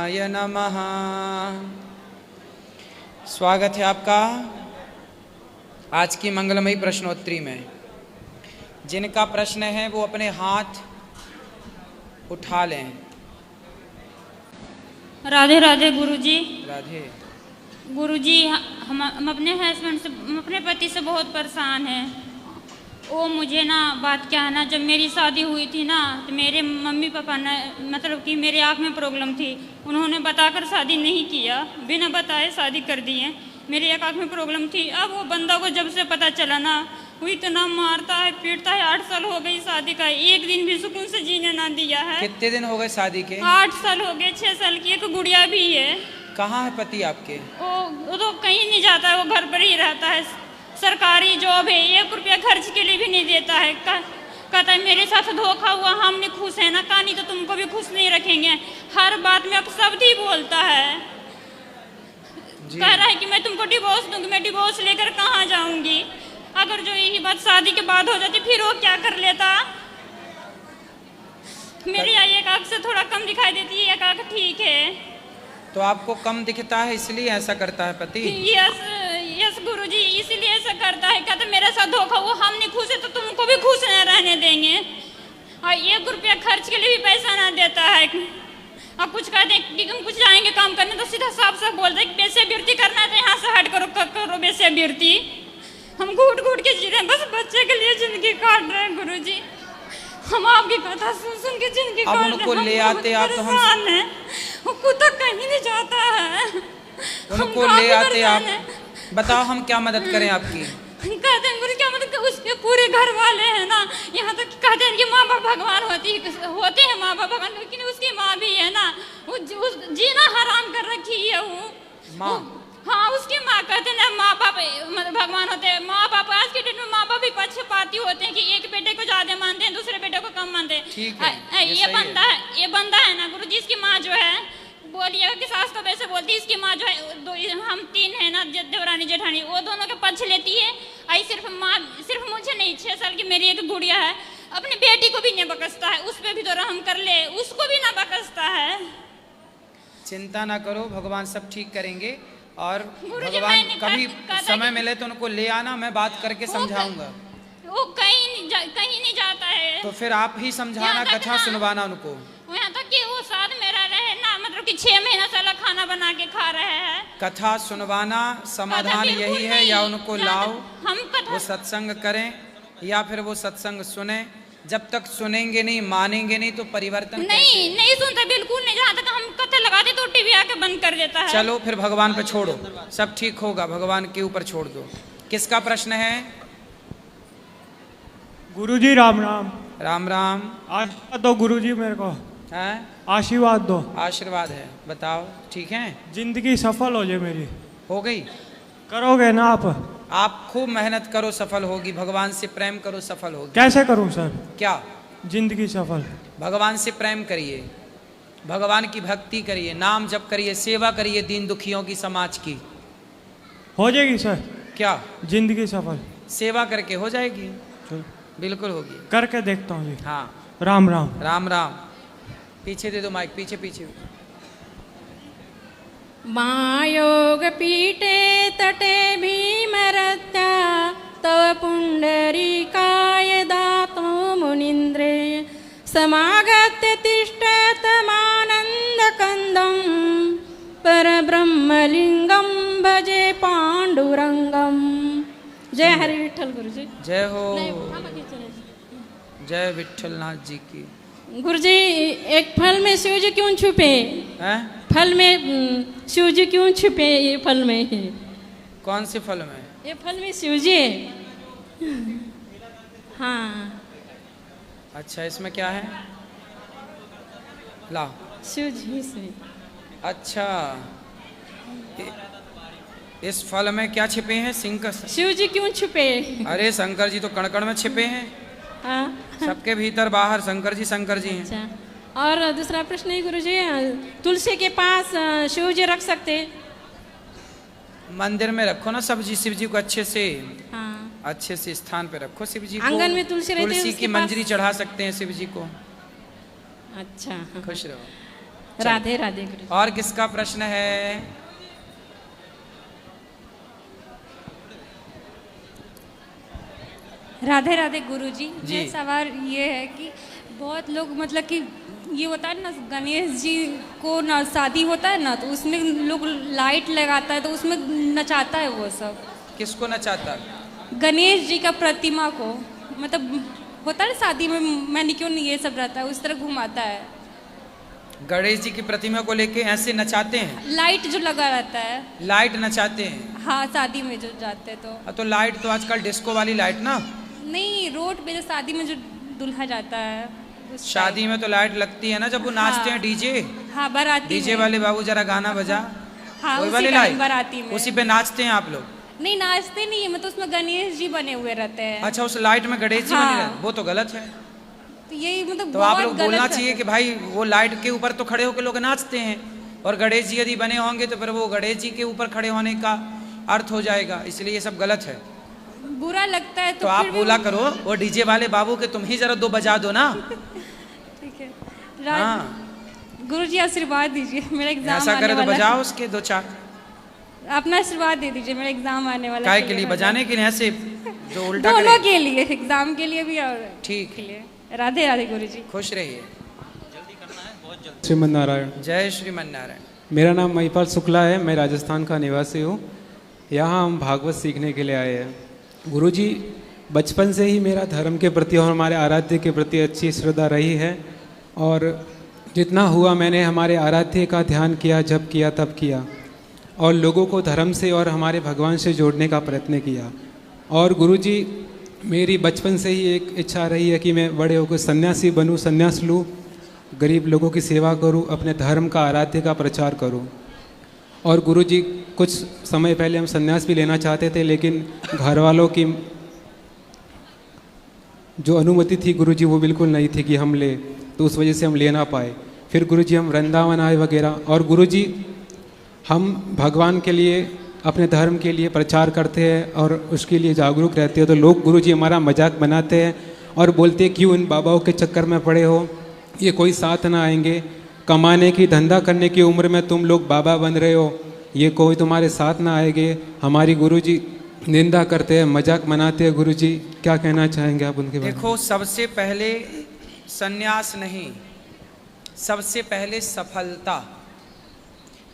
कृष्णाय नमः। स्वागत है आपका आज की मंगलमयी प्रश्नोत्तरी में। जिनका प्रश्न है वो अपने हाथ उठा लें। राधे राधे गुरुजी। राधे। गुरुजी, हम अपने हस्बैंड से, अपने पति से बहुत परेशान हैं। वो मुझे ना बात क्या है ना, जब मेरी शादी हुई थी ना तो मेरे मम्मी पापा ने, मतलब कि मेरे आँख में प्रॉब्लम थी, उन्होंने बताकर शादी नहीं किया, बिना बताए शादी कर दिए। मेरी एक आँख में प्रॉब्लम थी। अब वो बंदा को जब से पता चला ना, वो इतना मारता है पीटता है। 8 साल हो गई शादी का, एक दिन भी सुकून से जीने ना दिया है। कितने दिन हो गए शादी के? 8 साल हो गए। 6 साल की एक गुड़िया भी है। कहाँ है पति आपके? वो तो कहीं नहीं जाता है, वो घर पर ही रहता है। सरकारी जॉब है, 1 रुपया खर्च के लिए भी नहीं देता है। कहता है मेरे साथ धोखा हुआ, हम नहीं खुश है ना, कहानी तो तुमको भी खुश नहीं रखेंगे। हर बात में अब शब्द ही बोलता है। कह रहा है कि मैं तुमको डिवोर्स दूंगी। मैं डिवोर्स लेकर कहाँ जाऊंगी? अगर जो यही बात शादी के बाद हो जाती फिर वो क्या कर लेता? मेरी एक आँख से थोड़ा कम दिखाई देती है, एक आँख ठीक है। तो आपको कम दिखता है इसलिए ऐसा करता है पति? यस गुरुजी, इसीलिए ऐसा करता है। कहते मेरे साथ धोखा हुआ, हम नहीं खुश है तो तुमको भी खुश नहीं रहने देंगे। और 1 रुपया खर्च के लिए भी पैसा ना देता है। और कुछ कहते हैं कि हम कुछ जाएंगे काम करने तो सीधा साफ साफ बोलते हैं बेसेबिरती करना है तो यहाँ से हट करो बेसेबिरती। हम घूट घूट के जी रहे हैं, बस बच्चे के लिए जिंदगी काट रहे हैं गुरुजी। हम आपकी कथा सुन के जिंदगी काट रहे हैं। उनको ले आते आप तो हम है, वो कुत्ता कहीं नहीं जाता है। उनको ले आते आप, बताओ हम क्या मदद करें आपकी? कहते हैं गुरु क्या मदद? उसके पूरे घर वाले हैं ना, यहाँ तक कहते हैं कि माँ बाप भगवान होते हैं माँ बाप भगवान, लेकिन उसकी माँ भी है ना, वो जीना हराम कर रखी है वो माँ। हाँ, उसकी माँ कहते हैं ना माँ बाप मतलब भगवान होते हैं। माँ बाप आज के डेट में माँ बाप भी पक्षपाती होते हैं कि एक बेटे को ज्यादा मानते हैं, दूसरे बेटे को कम मानते हैं। ये बंदा है ना गुरु जी, इसकी माँ जो है बोलिएगा कि सास तो वैसे बोलती है, इसकी माँ जो है हम 3 है ना, देवरानी जेठानी, वो दोनों के पक्ष लेती है। आई सिर्फ मुझे नहीं, 6 साल की मेरी एक गुड़िया है, अपनी बेटी को भी नहीं बकसता है। उस पर भी तो रहम कर ले, उसको भी ना बकसता है। चिंता ना करो, भगवान सब ठीक करेंगे। और भगवान कभी समय मिले तो उनको ले आना, मैं बात करके समझाऊंगा। वो कहीं नहीं जाता है। तो फिर आप ही समझाना, कथा सुनवाना उनको। यहाँ तक कि वो साथ में रह रहे हैं ना, मतलब कि 6 महीना साला खाना बना के खा रहे हैं। कथा सुनवाना समाधान यही है, या उनको लाओ, वो सत्संग करें, या फिर वो सत्संग सुने। जब तक सुनेंगे नहीं, मानेंगे नहीं तो परिवर्तन नहीं सुनता, बिल्कुल नहीं। जहाँ तक हम कथा लगाते तो टीवी आके बंद कर देता है। चलो फिर भगवान पे छोड़ो, सब ठीक होगा, भगवान के ऊपर छोड़ दो। किसका प्रश्न है? गुरुजी राम राम। राम राम। आशीर्वाद दो गुरुजी मेरे को। है? आशीर्वाद दो। आशीर्वाद है, बताओ ठीक है? जिंदगी सफल हो जाए मेरी। हो गई? करोगे ना आप खूब मेहनत करो, सफल होगी। भगवान से प्रेम करो, सफल होगी। कैसे करूं सर? क्या? जिंदगी सफल। भगवान से प्रेम करिए, भगवान की भक्ति करिए, नाम जप करिए, सेवा करिए दीन दुखियों की, समाज की। हो जाएगी सर? क्या? जिंदगी सफल सेवा करके हो जाएगी, बिल्कुल होगी। करके देखता हूँ जी। हाँ। राम राम। राम राम। पीछे दे दो माइक, पीछे। मायोग पीठे तटे भीमरत्या तव पुण्डरीकाय दातो मुनीन्द्रे समागत्य तिष्ठतमानन्दकन्दं परब्रह्मलिङ्गं भजे पाण्डुरङ्गम्। जय हरि विठ्ठल गुरुजी। जय हो। जय विठ्ठलनाथ जी की। गुरुजी, एक फल में शिव जी क्यों छुपे? हैं? फल में शिव जी क्यों छुपे? ये फल में कौन से फल में? ये फल में शिव जी है। हाँ। अच्छा, इसमें क्या है? ला। शिव जी से। अच्छा, इस फल में क्या छिपे हैं? सिंह। शिव जी क्यों छुपे? अरे शंकर जी तो कण में छिपे हैं। हाँ। सबके भीतर बाहर शंकर जी हैं। अच्छा, और दूसरा प्रश्न है गुरुजी, तुलसी के पास शिव जी रख सकते? मंदिर में रखो ना शिव जी को अच्छे से। हाँ। अच्छे से स्थान पे रखो शिव जी को। आंगन में तुलसी रहती है, तुलसी की मंजरी चढ़ा सकते हैं शिव जी को। अच्छा। खुश रहो। राधे राधे गुरुजी। और किसका प्रश्न है? राधे राधे गुरुजी। जी। मेरा सवाल ये है कि बहुत लोग मतलब कि ये होता है ना, गणेश जी को ना शादी होता है ना, तो उसमें लोग लाइट लगाता है, तो उसमें नचाता है वो सब। किसको नचाता? गणेश जी का प्रतिमा को, मतलब होता है ना शादी में मैनिक्योर ये सब रहता है, उस तरह घुमाता है। गणेश जी की प्रतिमा को लेके ऐसे नचाते हैं? लाइट जो लगा रहता है। लाइट नचाते हैं? हाँ, शादी में जो जाते हैं तो लाइट तो आजकल डिस्को वाली लाइट ना। नहीं, रोड पे जो शादी में जो दुल्हा जाता है उस शादी में तो लाइट लगती है ना जब वो नाचते हैं डीजे। हाँ, बाराती डीजे में। वाले बाबू जरा गाना बजा। हाँ, वही उसी वाली टाइम लाइट बाराती में। उसी पे नाचते हैं आप लोग? नहीं, नाचते नहीं है, मतलब उसमें गणेश जी बने हुए रहते हैं। अच्छा, उस लाइट में गणेश जी बने रहते हैं, वो तो गलत है। तो यही मतलब तो आप बहुत लोग गलत बोलना है। चाहिए कि भाई वो लाइट के ऊपर तो खड़े होकर लोग नाचते हैं, और गणेश जी यदि बने होंगे तो फिर वो गणेश जी के ऊपर खड़े होने का अर्थ हो जाएगा, इसलिए ये सब गलत है। बुरा लगता है तो आप फिर भी बोला करो वो डीजे वाले बाबू के तुम ही जरा दो बजा दो ना। ठीक है। हाँ, गुरुजी आशीर्वाद दीजिए, मेरा एग्जाम ऐसा आने करे तो वाला है। बजाओ उसके दो चार। अपना आशीर्वाद दे दीजिए, मेरा एग्जाम आने वाला है। काय के लिए बजाने के लिए? ऐसे जो उल्टा दोनों करे। के लिए, एग्जाम के लिए भी और ठीक के लिए। राधे राधे गुरुजी। खुश रहिए। श्रीमन नारायण। जय श्रीमन नारायण। मेरा नाम महिपाल शुक्ला है, मैं राजस्थान का निवासी हूँ। यहाँ हम भागवत सीखने के लिए आए हैं। गुरुजी, बचपन से ही मेरा धर्म के प्रति और हमारे आराध्य के प्रति अच्छी श्रद्धा रही है, और जितना हुआ मैंने हमारे आराध्य का ध्यान किया, जब किया तब किया, और लोगों को धर्म से और हमारे भगवान से जोड़ने का प्रयत्न किया। और गुरुजी, मेरी बचपन से ही एक इच्छा रही है कि मैं बड़े होकर सन्यासी बनूं, सन्यास लूं, गरीब लोगों की सेवा करूं, अपने धर्म का आराध्य का प्रचार करूं। और गुरुजी, कुछ समय पहले हम सन्यास भी लेना चाहते थे, लेकिन घर वालों की जो अनुमति थी गुरुजी वो बिल्कुल नहीं थी कि हम ले, तो उस वजह से हम ले ना पाए। फिर गुरुजी हम वृंदावन आए वगैरह, और गुरुजी हम भगवान के लिए, अपने धर्म के लिए प्रचार करते हैं और उसके लिए जागरूक रहते हैं, तो लोग गुरुजी हमारा मजाक बनाते हैं और बोलते हैं क्यों इन बाबाओं के चक्कर में पड़े हो, ये कोई साथ ना आएंगे, कमाने की धंधा करने की उम्र में तुम लोग बाबा बन रहे हो, ये कोई तुम्हारे साथ ना आएंगे। हमारी गुरुजी निंदा करते हैं, मजाक बनाते हैं। गुरुजी, क्या कहना चाहेंगे आप उनके बारे में? देखो, सबसे पहले सन्यास नहीं, सबसे पहले सफलता।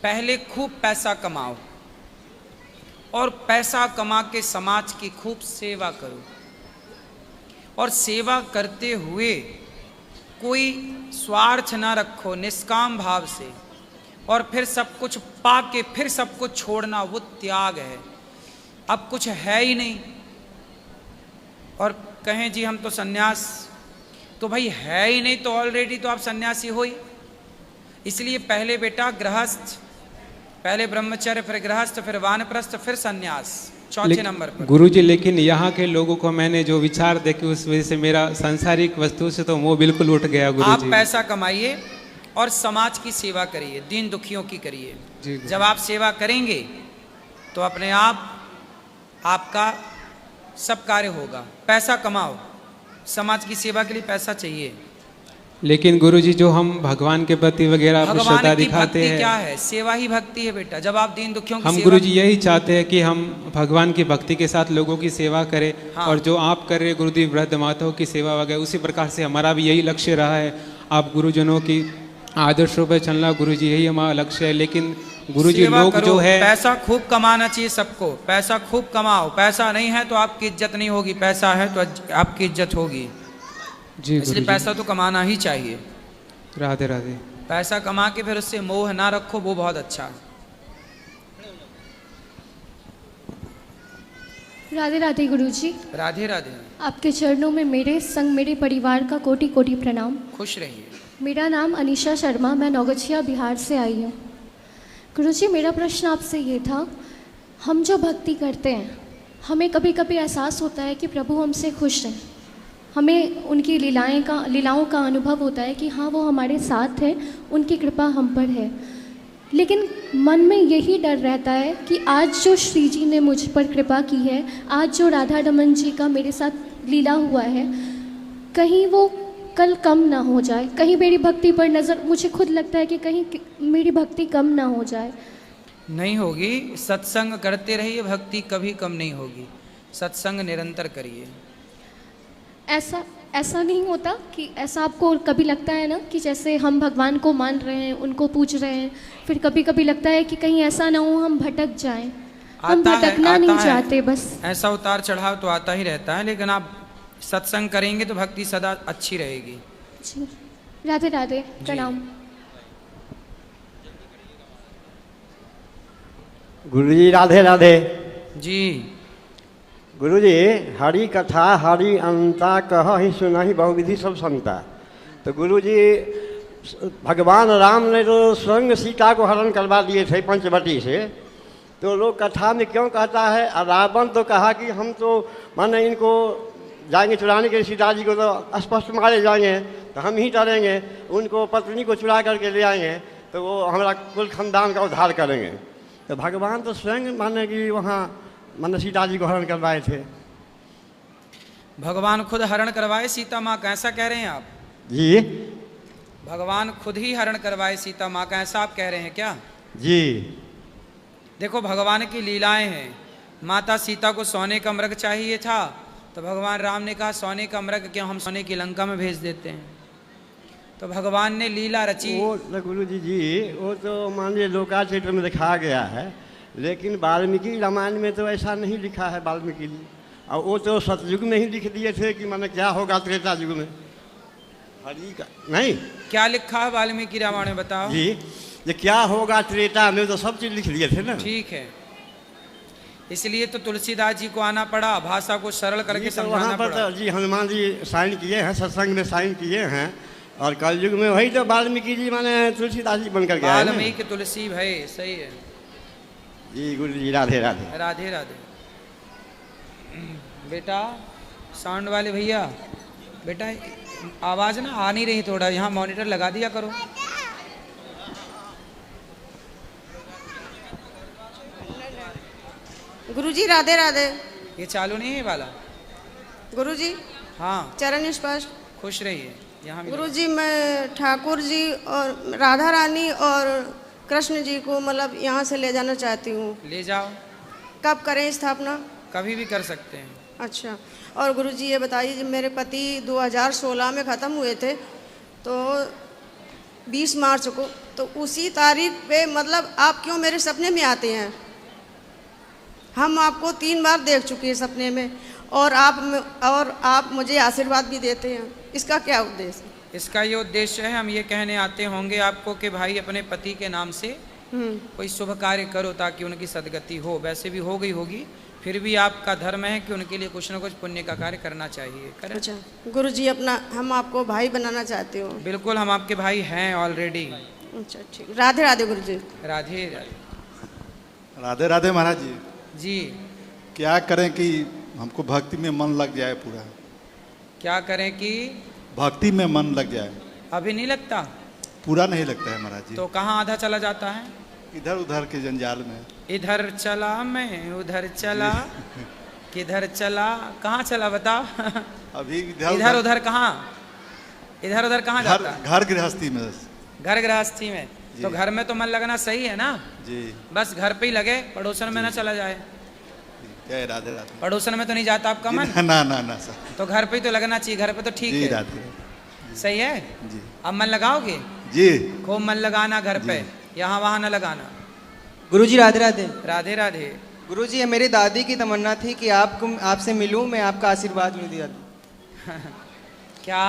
पहले खूब पैसा कमाओ और पैसा कमा के समाज की खूब सेवा करो, और सेवा करते हुए कोई स्वार्थ ना रखो, निष्काम भाव से। और फिर सब कुछ पा के फिर सब कुछ छोड़ना, वो त्याग है। अब कुछ है ही नहीं और कहें जी हम तो सन्यास, तो भाई है ही नहीं तो ऑलरेडी तो आप सन्यासी हो ही। इसलिए पहले बेटा गृहस्थ, पहले ब्रह्मचर्य, फिर गृहस्थ, फिर वानप्रस्थ, फिर सन्यास, चौथे नंबर पर। गुरुजी, लेकिन यहाँ के लोगों को मैंने जो विचार देखे उस वजह से मेरा सांसारिक वस्तु से तो मोह बिल्कुल उठ गया। आप गुरुजी, पैसा कमाइए और समाज की सेवा करिए, दीन दुखियों की करिए। जी, जब आप सेवा करेंगे तो अपने आप आपका सब कार्य होगा। पैसा कमाओ, समाज की सेवा के लिए पैसा चाहिए। लेकिन गुरुजी, जो हम भगवान के प्रति वगैरह अपनी श्रद्धा भगवान की दिखाते भक्ति हैं, क्या है? सेवा ही भक्ति है बेटा। जब आप दीन दुखियों की हम सेवा, गुरुजी यही चाहते हैं कि हम भगवान की भक्ति के साथ लोगों की सेवा करें। हाँ। और जो आप कर रहे हैं गुरुजी, वृद्ध माताओं की सेवा वगैरह, उसी प्रकार से हमारा भी यही लक्ष्य रहा है। आप गुरुजनों की आदर्शों पर चलना गुरुजी, यही हमारा लक्ष्य है। लेकिन गुरुजी, सेवा लोग करो, जो है, पैसा खूब कमाना चाहिए सबको। पैसा खूब कमाओ, पैसा नहीं है तो आपकी इज्जत नहीं होगी, पैसा है तो आपकी इज्जत होगी। जी इसलिए गुरुजी, पैसा तो कमाना ही चाहिए। राधे राधे। पैसा कमा के फिर उससे मोह ना रखो, वो बहुत अच्छा है। राधे राधे गुरुजी। राधे राधे। आपके चरणों में मेरे संग मेरे परिवार का कोटि कोटि प्रणाम। खुश रहिए। मेरा नाम अनीशा शर्मा, मैं नौगछिया बिहार से आई हूँ। गुरुजी, मेरा प्रश्न आपसे ये था, हम जो भक्ति करते हैं, हमें कभी कभी एहसास होता है कि प्रभु हमसे खुश हैं, हमें उनकी लीलाओं का अनुभव होता है कि हाँ वो हमारे साथ है, उनकी कृपा हम पर है। लेकिन मन में यही डर रहता है कि आज जो श्री जी ने मुझ पर कृपा की है, आज जो राधा रमन जी का मेरे साथ लीला हुआ है, कहीं वो कल कम ना हो जाए, कहीं मेरी भक्ति पर नज़र, मुझे खुद लगता है कि कहीं मेरी भक्ति कम ना हो जाए। नहीं होगी, सत्संग करते रहिए, भक्ति कभी कम नहीं होगी। सत्संग निरंतर करिए। ऐसा नहीं होता कि ऐसा आपको कभी लगता है ना कि जैसे हम भगवान को मान रहे हैं, उनको पूज रहे हैं, फिर कभी कभी लगता है कि कहीं ऐसा ना हो हम भटक जाएं। हम भटकना नहीं चाहते, बस ऐसा उतार चढ़ाव तो आता ही रहता है, लेकिन आप सत्संग करेंगे तो भक्ति सदा अच्छी रहेगी। जी, राधे राधे, प्रणाम। गुरुजी राधे राधे। जी गुरुजी, हरि कथा हरि अंता कह ही सुना ही बहुविधि सब संता। तो गुरुजी, भगवान राम ने तो स्वयं सीता को हरण करवा दिए थे पंचवटी से, तो लोग कथा में क्यों कहता है, रावण तो कहा कि हम तो माने इनको जाएंगे चुराने के लिए, सीता जी को तो स्पष्ट मारे जाएंगे, तो हम ही डरेंगे, उनको पत्नी को चुरा करके ले आएंगे तो वो हमारा कुल खानदान का उद्धार करेंगे। तो भगवान तो स्वयं माने कि वहाँ माने सीता जी को हरण करवाए थे। भगवान खुद हरण करवाए सीता माँ का, ऐसा कह रहे हैं आप? जी, भगवान खुद ही हरण करवाए सीता माँ का, ऐसा आप कह रहे हैं क्या? जी, देखो भगवान की लीलाएं हैं। माता सीता को सोने का मृग चाहिए था, तो भगवान राम ने कहा सोने का मृग क्यों, हम सोने की लंका में भेज देते हैं। तो भगवान ने लीला रची। वो गुरु जी वो तो मान लीजिए लोकाचरित्र में लिखा गया है, लेकिन वाल्मीकि रामायण में तो ऐसा नहीं लिखा है वाल्मीकि जी। और वो तो सतयुग में ही लिख दिए थे कि माने क्या होगा त्रेता युग में, हरि का नहीं। क्या लिखा है वाल्मीकि रामायण में, बताओ जी, ये क्या होगा त्रेता में, तो सब चीज लिख दिए थे ना। ठीक है, इसलिए तो तुलसीदास जी को आना पड़ा, भाषा को सरल करके तो समझाना वहाँ पर पड़ा। तो जी हनुमान जी साइन किए हैं, सत्संग में साइन किए हैं, और कलयुग में वही तो वाल्मीकि जी माने तुलसीदास जी बनकर के आए ना। वाल्मीकि तुलसी भय, सही है। जी गुरु जी राधे राधे। राधे राधे। बेटा साउंड वाले भैया, बेटा आवाज़ ना आ नहीं रही, थोड़ा यहाँ मॉनिटर लगा दिया करो। गुरुजी राधे राधे। ये चालू नहीं है वाला? गुरुजी हाँ, चरण स्पर्श। खुश रहिए। यहाँ भी गुरुजी, मैं ठाकुर जी और राधा रानी और कृष्ण जी को मतलब यहाँ से ले जाना चाहती हूँ। ले जाओ। कब करें स्थापना? कभी भी कर सकते हैं। अच्छा, और गुरुजी ये बताइए, जब मेरे पति 2016 में ख़त्म हुए थे, तो 20 मार्च को, तो उसी तारीख पे मतलब आप क्यों मेरे सपने में आते हैं? हम आपको 3 बार देख चुके हैं सपने में, और आप मुझे आशीर्वाद भी देते हैं। इसका क्या उद्देश्य? इसका ये उद्देश्य है, हम ये कहने आते होंगे आपको कि भाई अपने पति के नाम से कोई शुभ कार्य करो ताकि उनकी सदगति हो। वैसे भी हो गई होगी, फिर भी आपका धर्म है कि उनके लिए कुछ न कुछ पुण्य का कार्य करना चाहिए। करें? अच्छा गुरुजी, हम आपको भाई बनाना चाहते हो। बिल्कुल, हम आपके भाई हैं ऑलरेडी। अच्छा ठीक, राधे राधे गुरुजी। राधे राधे। राधे राधे महाराज जी। जी, क्या करें कि हमको भक्ति में मन लग जाए पूरा? क्या करें कि भक्ति में मन लग जाए? अभी नहीं लगता? पूरा नहीं लगता है महाराज जी। तो कहाँ आधा चला जाता है? इधर उधर के जंजाल में। इधर चला मैं उधर चला, किधर चला, कहाँ चला बताओ? अभी इधर उधर कहाँ, इधर उधर कहाँ जाता है? घर गृहस्थी में। घर गृहस्थी में। तो घर में तो मन लगना सही है ना जी। बस घर पे ही लगे, पड़ोसन में ना चला जाए। जय राधे राधे। पड़ोसन में तो नहीं जाता आपका मन? ना ना ना सर। तो घर पे ही तो लगना चाहिए, घर पे तो ठीक जी है। राधे। सही है जी। अब मन लगाओगे? जी, खूब मन लगाना घर पे, यहाँ वहाँ न लगाना। गुरुजी राधे राधे। राधे राधे। गुरुजी, ये मेरी दादी की तमन्ना थी कि आपसे मिलूं, मैं आपका आशीर्वाद लूं दिया। क्या?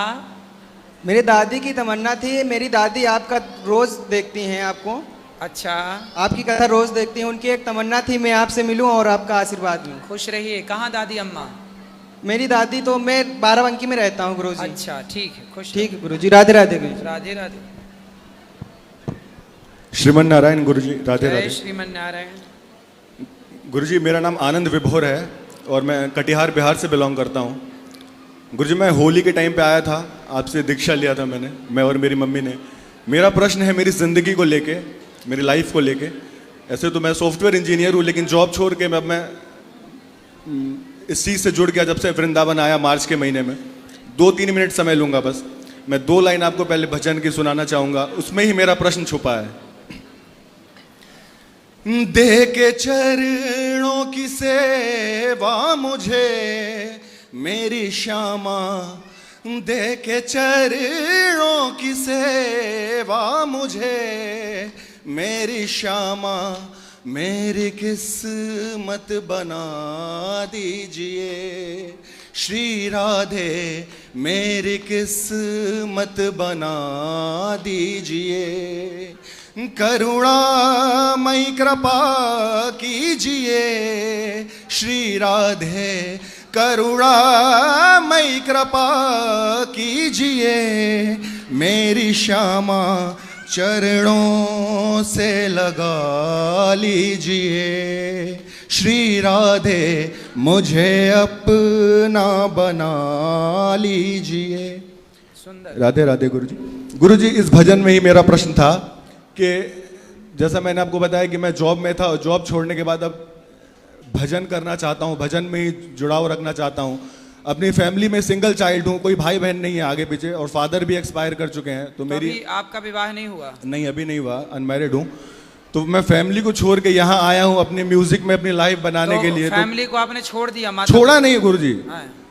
मेरी दादी की तमन्ना थी, मेरी दादी आपका रोज देखती हैं आपको। अच्छा, आपकी कथा रोज देखती हैं, उनकी एक तमन्ना थी मैं आपसे मिलूं और आपका आशीर्वाद लूं। खुश रहिए। कहाँ दादी अम्मा? मेरी दादी तो मैं बाराबंकी में रहता हूँ गुरुजी। अच्छा ठीक है, खुश ठीक है गुरुजी, राधे राधे गुरुजी। राधे राधे। श्रीमन नारायण गुरुजी, राधे जय राधे। श्रीमन नारायण। गुरुजी, मेरा नाम आनंद विभोर है और मैं कटिहार बिहार से बिलोंग करता हूँ। गुरुजी, मैं होली के टाइम पे आया था, आपसे दीक्षा लिया था मैंने, मैं और मेरी मम्मी ने। मेरा प्रश्न है मेरी ज़िंदगी को लेके, मेरी लाइफ को लेके। ऐसे तो मैं सॉफ्टवेयर इंजीनियर हूँ, लेकिन जॉब छोड़ के मैं इस चीज़ से जुड़ गया जब से वृंदावन आया मार्च के महीने में। 2-3 मिनट समय लूँगा बस। मैं 2 लाइन आपको पहले भजन की सुनाना चाहूँगा, उसमें ही मेरा प्रश्न छुपा है। दे के चरणों की सेवा मुझे मेरी श्यामा, दे के चरणों की सेवा मुझे मेरी श्यामा, मेरी किस्मत बना दीजिए श्री राधे, मेरी किस्मत बना दीजिए, करुणामयी कृपा कीजिए श्री राधे, करुणामयी कृपा कीजिए मेरी श्यामा, चरणों से लगा लीजिए श्री राधे, मुझे अपना बना लीजिए। सुंदर। राधे राधे गुरुजी। गुरुजी, इस भजन में ही मेरा प्रश्न था कि जैसा मैंने आपको बताया कि मैं जॉब में था और जॉब छोड़ने के बाद अब भजन करना चाहता हूँ, भजन में ही जुड़ाव रखना चाहता हूँ। अपनी फैमिली में सिंगल चाइल्ड हूँ, कोई भाई बहन नहीं है आगे पीछे, और फादर भी एक्सपायर कर चुके हैं। तो मेरी आपका विवाह नहीं हुआ? नहीं, अभी नहीं हुआ, अनमैरिड हूँ। तो मैं फैमिली को छोड़ के यहाँ आया हूँ अपने म्यूजिक में अपनी लाइफ बनाने के लिए। फैमिली को आपने छोड़ दिया? छोड़ा नहीं है गुरुजी,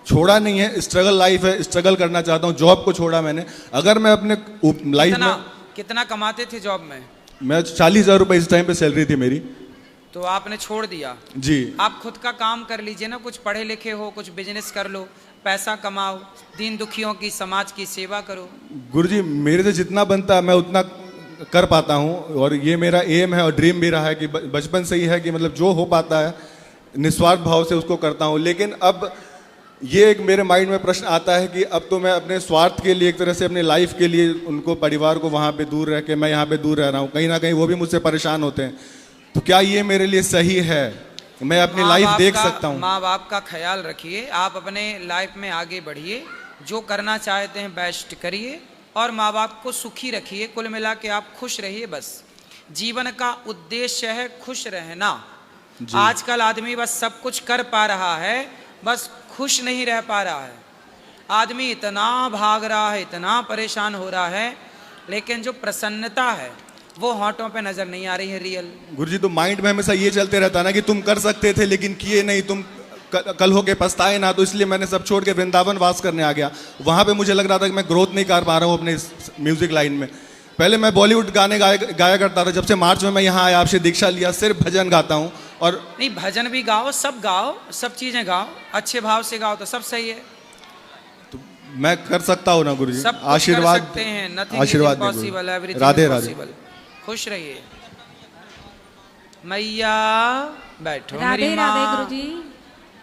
छोड़ा नहीं है, स्ट्रगल लाइफ है, स्ट्रगल करना चाहता हूँ। जॉब को छोड़ा मैंने। अगर मैं अपने लाइफ में कितना कमाते थे जॉब में? मैं 40,000 रुपए इस टाइम पे सैलरी थी मेरी। तो आपने छोड़ दिया? जी। आप खुद का काम कर लीजिए ना, कुछ पढ़े लिखे हो, कुछ बिजनेस कर लो, पैसा कमाओ, दीन दुखियों की, समाज की सेवा करो। गुरुजी, मेरे से जितना बनता है मैं उतना कर पाता हूँ, और ये मेरा एम है और ड्रीम भी रहा है कि बचपन से ही है कि मतलब जो हो पाता है निस्वार्थ भाव से उसको करता हूँ। लेकिन अब ये एक मेरे माइंड में प्रश्न आता है कि अब तो मैं अपने स्वार्थ के लिए, एक तरह से अपने लाइफ के लिए उनको, परिवार को वहाँ पे दूर रह के मैं यहाँ पे दूर रह रहा हूँ, कहीं ना कहीं वो भी मुझसे परेशान होते हैं। तो क्या ये मेरे लिए सही है? मैं अपनी लाइफ देख सकता हूँ? माँ बाप का ख्याल रखिए, आप अपने लाइफ में आगे बढ़िए, जो करना चाहते हैं बेस्ट करिए, और माँ बाप को सुखी रखिए। कुल मिला के आप खुश रहिए। बस जीवन का उद्देश्य है खुश रहना। आजकल आदमी बस सब कुछ कर पा रहा है, बस खुश नहीं रह पा रहा है। आदमी इतना भाग रहा है, इतना परेशान हो रहा है, लेकिन जो प्रसन्नता है वो होंठों पे नजर नहीं आ रही है रियल। गुरुजी, तो माइंड में हमेशा ये चलते रहता ना कि तुम कर सकते थे लेकिन किए नहीं, तुम कल होके पछताए ना। तो इसलिए मैंने सब छोड़ के वृंदावन वास करने आ गया। वहां पे मुझे लग रहा था कि मैं ग्रोथ नहीं कर पा रहा हूँ अपने म्यूजिक लाइन में। पहले मैं बॉलीवुड गाने गाया करता था, जब से मार्च में मैं यहाँ आया, आपसे दीक्षा लिया, सिर्फ भजन गाता हूँ। और नहीं, भजन भी गाओ, सब चीजें गाओ, अच्छे भाव से गाओ तो सब सही है। तो मैं कर सकता हूँ ना गुरुजी? आशीर्वाद सकते हैं, आशीर्वाद पॉसिबल है, राधे राधे। खुश रहिए। मैया बैठो। राधे राधे गुरुजी।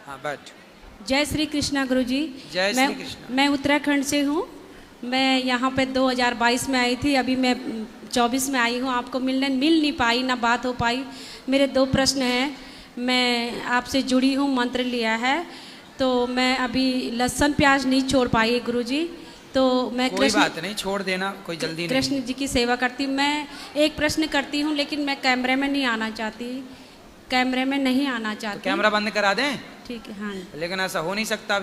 हाँ बैठो। जय श्री कृष्णा गुरुजी। जय श्री कृष्णा। मैं उत्तराखंड से हूँ। मैं यहाँ पे 2022 में आई थी, अभी मैं 24 में आई हूँ। आपको मिल नहीं पाई, ना बात हो पाई। मेरे 2 प्रश्न हैं। मैं आपसे जुड़ी हूँ, मंत्र लिया है, तो मैं अभी लहसुन प्याज नहीं छोड़ पाई गुरुजी। तो मैं कोई बात नहीं, छोड़ देना, कोई जल्दी नहीं। कृष्ण जी की सेवा करती हूँ। मैं एक प्रश्न करती हूँ, लेकिन मैं कैमरे में नहीं आना चाहती, कैमरे में नहीं आना चाहती। तो कैमरा बंद करा दें? ठीक है। हाँ, लेकिन ऐसा हो नहीं सकता।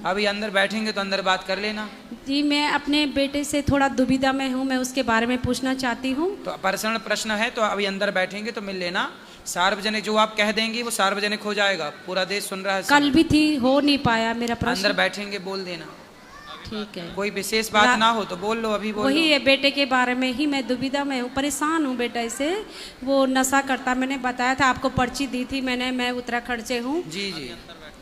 अभी अंदर बैठेंगे तो अंदर बात कर लेना। जी, मैं अपने बेटे से थोड़ा दुविधा में हूँ, मैं उसके बारे में पूछना चाहती हूँ। तो पर्सनल प्रश्न है तो अभी अंदर बैठेंगे तो मिल लेना। सार्वजनिक जो आप कह देंगी वो सार्वजनिक हो जाएगा, पूरा देश सुन रहा है। कल भी थी, हो नहीं पाया मेरा प्रश्न। अंदर बैठेंगे बोल देना। ठीक है। कोई विशेष बात ना हो तो बोल लो, अभी बोल। वही है, बेटे के बारे में ही मैं दुविधा में हूँ, परेशान हूँ बेटे से। वो नशा करता, मैंने बताया था आपको, पर्ची दी थी मैंने, मैं उत्तराखंड से हूँ। जी जी।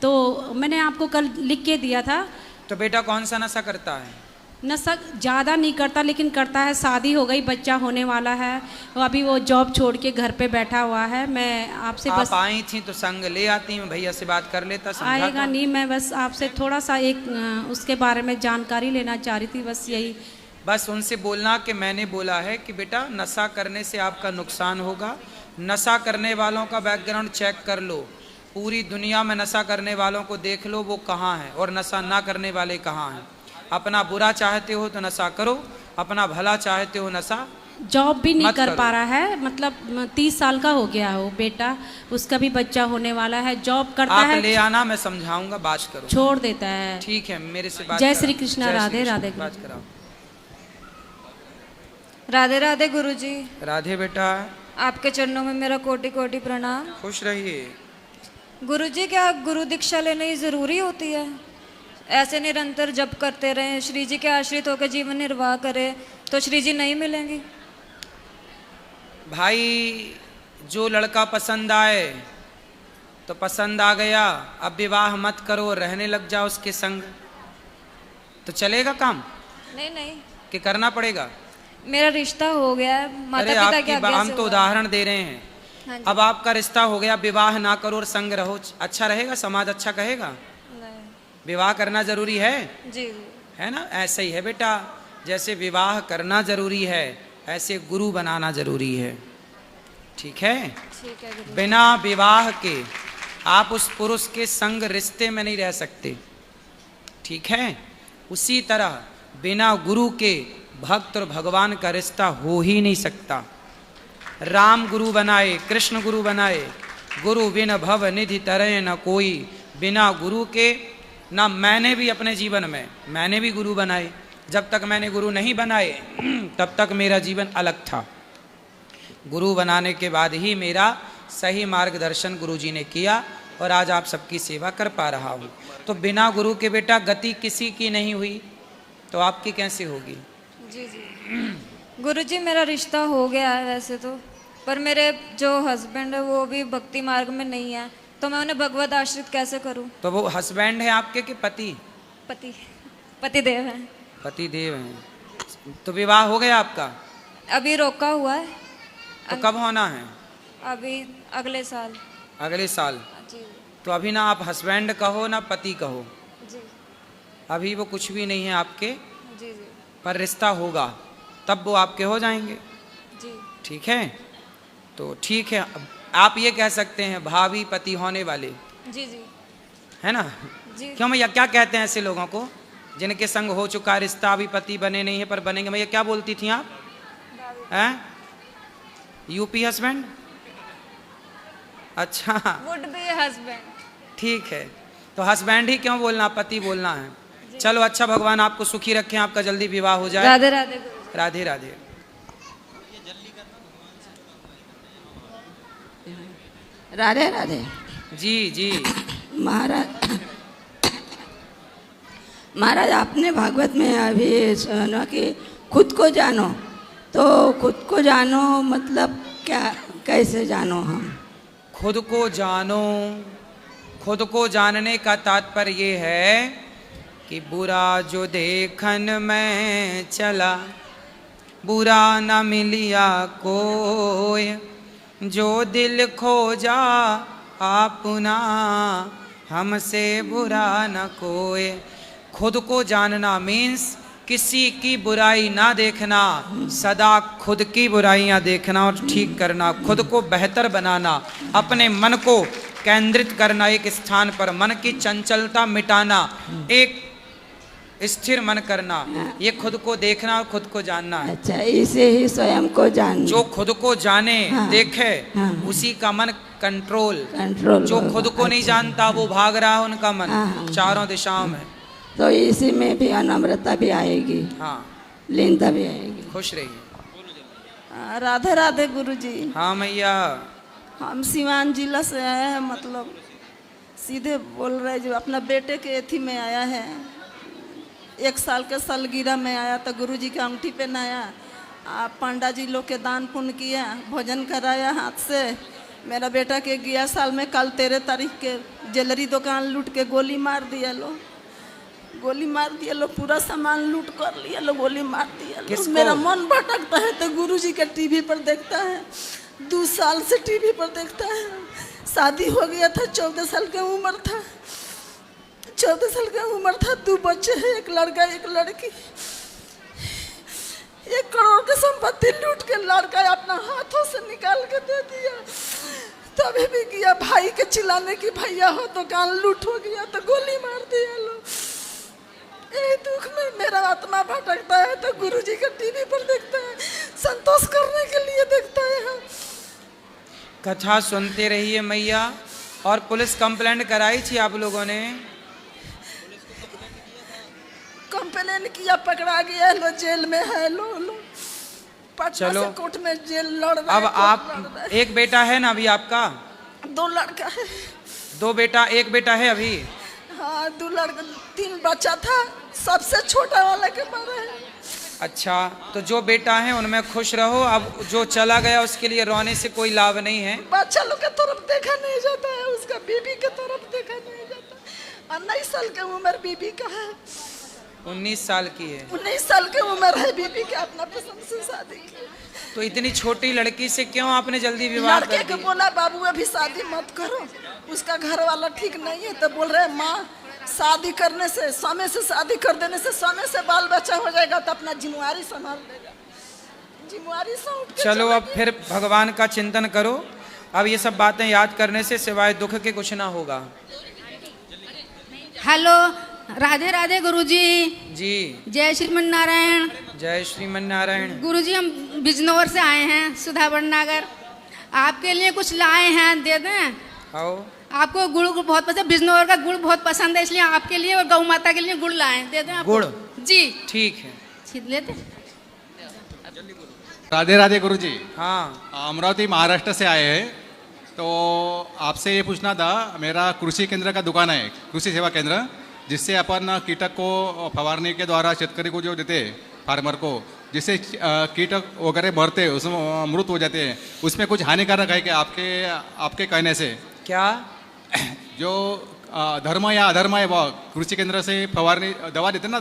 तो मैंने आपको कल लिख के दिया था। तो बेटा कौन सा नशा करता है? नशा ज़्यादा नहीं करता, लेकिन करता है। शादी हो गई, बच्चा होने वाला है, अभी वो जॉब छोड़ के घर पे बैठा हुआ है। मैं आपसे बस, आप आई थी तो संग ले आती, मैं भैया से बात कर लेता। आएगा नहीं, मैं बस आपसे थोड़ा सा एक उसके बारे में जानकारी लेना चाह रही थी, बस यही। बस उनसे बोलना कि मैंने बोला है कि बेटा नशा करने से आपका नुकसान होगा। नशा करने वालों का बैकग्राउंड चेक कर लो, पूरी दुनिया में नशा करने वालों को देख लो वो कहाँ हैं और नशा ना करने वाले कहाँ हैं। अपना बुरा चाहते हो तो नशा करो, अपना भला चाहते हो नशा जॉब भी नहीं मत कर करो। पा रहा है, मतलब 30 साल का हो गया हो बेटा, उसका भी बच्चा होने वाला है, जॉब करता आप है, ले आना, मैं समझाऊंगा, बात करो। छोड़ देता है। ठीक है, मेरे से बात जय कराओ। श्री कृष्णा, जय श्री राधे कृष्णा, राधे। बात कराओ। राधे राधे गुरुजी, राधे बेटा, आपके चरणों में मेरा कोटि कोटि प्रणाम। खुश रहिए। गुरुजी, क्या गुरु दीक्षा लेनी जरूरी होती है? ऐसे निरंतर जप करते रहें, श्री जी के आश्रित होकर जीवन निर्वाह करें तो श्री जी नहीं मिलेंगी? भाई, जो लड़का पसंद आए तो पसंद आ गया, अब विवाह मत करो, रहने लग जाओ उसके संग, तो चलेगा काम नहीं नहीं, कि करना पड़ेगा? मेरा रिश्ता हो गया है, माता अरे पिता की आपकी आज्ञा हम से तो हुआ। उदाहरण दे रहे हैं। हाँ जी। अब आपका रिश्ता हो गया, विवाह ना करो और संग रहो, अच्छा रहेगा? समाज अच्छा कहेगा? नहीं। विवाह करना जरूरी है, जी जी। है ना? ऐसे ही है बेटा, जैसे विवाह करना जरूरी है, ऐसे गुरु बनाना जरूरी है। ठीक है? ठीक है गुरु। बिना विवाह के आप उस पुरुष के संग रिश्ते में नहीं रह सकते। ठीक है? उसी तरह बिना गुरु के भक्त और भगवान का रिश्ता हो ही नहीं सकता। राम गुरु बनाए, कृष्ण गुरु बनाए, गुरु बिन भव निधि तरय न कोई। बिना गुरु के ना, मैंने भी अपने जीवन में मैंने भी गुरु बनाए, जब तक मैंने गुरु नहीं बनाए तब तक मेरा जीवन अलग था। गुरु बनाने के बाद ही मेरा सही मार्गदर्शन गुरुजी ने किया और आज आप सबकी सेवा कर पा रहा हूँ। तो बिना गुरु के बेटा गति किसी की नहीं हुई, तो आपकी कैसे होगी? जी जी। गुरुजी, मेरा रिश्ता हो गया है वैसे तो, पर मेरे जो हस्बैंड है वो भी भक्ति मार्ग में नहीं है, तो मैं उन्हें भगवत आश्रित कैसे करूं? तो वो हस्बैंड है आपके कि पति? पति, पति देव है। पति देव हैं। तो विवाह हो गया आपका? अभी रोका हुआ है। तो कब होना है? अभी अगले साल। अगले साल? जी तो अभी ना आप हस्बैंड कहो ना पति कहो, जी अभी वो कुछ भी नहीं है आपके, जी जी पर रिश्ता होगा तब वो आपके हो जाएंगे। जी। ठीक है? तो ठीक है, अब आप ये कह सकते हैं भावी पति होने वाले, जी जी है ना? जी। क्यों भैया, क्या कहते हैं ऐसे लोगों को जिनके संग हो चुका रिश्ता, अभी पति बने नहीं है पर बनेंगे? भैया क्या बोलती थी आप? हैं? UP husband? अच्छा, वुड बी हस्बैंड। ठीक है, तो हस्बैंड ही क्यों बोलना, पति बोलना है। चलो अच्छा, भगवान आपको सुखी रखें, आपका जल्दी विवाह हो जाए। राधे राधे गुरुजी। राधे राधे। राधे राधे। जी जी। महाराज, महाराज आपने भागवत में अभी सुना कि खुद को जानो, तो खुद को जानो मतलब क्या, कैसे जानो हम? खुद को जानो, खुद को जानने का तात्पर्य ये है कि बुरा जो देखन में चला, बुरा न मिलिया कोय, जो दिल खोजा अपना, हमसे बुरा न कोय। खुद को जानना मीन्स किसी की बुराई ना देखना, सदा खुद की बुराइयां देखना और ठीक करना, खुद को बेहतर बनाना, अपने मन को केंद्रित करना एक स्थान पर, मन की चंचलता मिटाना, एक स्थिर मन करना, ये खुद को देखना और खुद को जानना है। अच्छा, इसे ही स्वयं को जान। जो खुद को जाने, हाँ, देखे, हाँ, उसी का मन कंट्रोल। कंट्रोल जो होगा। खुद को नहीं अच्छा। जानता वो भाग रहा है उनका मन हाँ, चारों दिशाओं में। तो इसी में भी अनम्रता भी आएगी, हाँ, लीनता भी आएगी। खुश रहिए। राधे राधे गुरुजी। हाँ मैया। हम सिवान जिला से आए हैं, मतलब सीधे बोल रहे, जो अपना बेटे के एथी में आया है, 1 साल के सालगिरह में आया, तो गुरुजी के अंगूठी पहनाया, पंडा जी लोग के दान पुण्य किया, भोजन कराया हाथ से। मेरा बेटा के 11 साल में कल 13 तारीख के ज्वेलरी दुकान लूट के गोली मार दिया लो, गोली मार दिया लो, पूरा सामान लूट कर लिया लो, गोली मार दिया लो। मेरा मन भटकता है तो गुरुजी के टीवी पर देखता है, 2 साल से टीवी पर देखता है। शादी हो गया था, 14 साल की उम्र था, 14 साल की उम्र था, 2 बच्चे हैं, 1 लड़का 1 लड़की। 1 करोड़ की संपत्ति लूट के लड़का अपना हाथों से निकाल के दे दिया। तभी भी किया भाई के चिल्लाने की, भैया हो दुकान लूट हो गया, तो गोली मार दिया लो। दुख में मेरा आत्मा भटकता है तो गुरुजी का टीवी पर देखता है। संतोष करने के लिए देखते हैं। कथा सुनते रहिए मैया। और पुलिस कंप्लेंट कराई थी आप लोगों ने? कंप्लेन किया, पकड़ा गया, लो जेल में है, लो पटना चलो। से कोर्ट में जेल लड़ रहा अब है, आप कोर्ट लड़ रहा एक बेटा है ना अभी आपका? है। 2 लड़का है। 2 बेटा, एक बेटा है अभी? हाँ 2 लड़का, 3 बच्चा था, सबसे छोटा वाला के मरे है। अच्छा, तो जो बेटा है उनमें खुश रहो। अब जो चला गया उसके लिए रोने से कोई लाभ नहीं है। बच्चा लोग के तरफ देखा नहीं जाता है, उसका बीबी के तरफ देखा नहीं जाता। 19 साल की उम्र बीबी का है। 19 साल की है? 19 साल की उम्र है बीबी के, अपना पसंद से शादी की। तो इतनी छोटी लड़की से क्यों आपने जल्दी विवाह लड़के कर को दिया? बोला बाबू अभी शादी मत करो, उसका घर वाला ठीक नहीं है। तो बोल रहे माँ शादी करने से, समय से शादी कर देने से, समय से बाल बच्चा हो जाएगा तो अपना जिम्मेवारी संभाल लेगा। जिम्मेवारी से उठ के चलो चला अब फिर भगवान का चिंतन करो। अब ये सब बातें याद करने से सिवाय दुख के कुछ ना होगा। हेलो, राधे राधे गुरुजी। जी जय श्रीमन नारायण। जय श्रीमन नारायण। गुरुजी हम बिजनौर से आए हैं, सुधा भटनागर। आपके लिए कुछ लाए हैं, दे दें? आओ। आपको गुड़ बहुत पसंद, बिजनौर का गुड़ बहुत पसंद है, इसलिए आपके लिए और गौ माता के लिए गुड़ लाए, दे दें आपको? गुड़? जी ठीक है। छीन लेते। राधे राधे गुरुजी। हाँ, अमरावती महाराष्ट्र से आए हैं। तो आपसे ये पूछना था, मेरा कृषि केंद्र का दुकान है, कृषि सेवा केंद्र, जिससे अपन कीटक को फवारने के द्वारा शेतकरी को जो देते हैं, फार्मर को, जिससे कीटक वगैरह मरते हैं, उसमें मृत हो जाते हैं, उसमें कुछ हानिकारक है कि आपके कहने से? क्या जो धर्म या अधर्म है वो कृषि केंद्र से फवारनी दवा देते ना,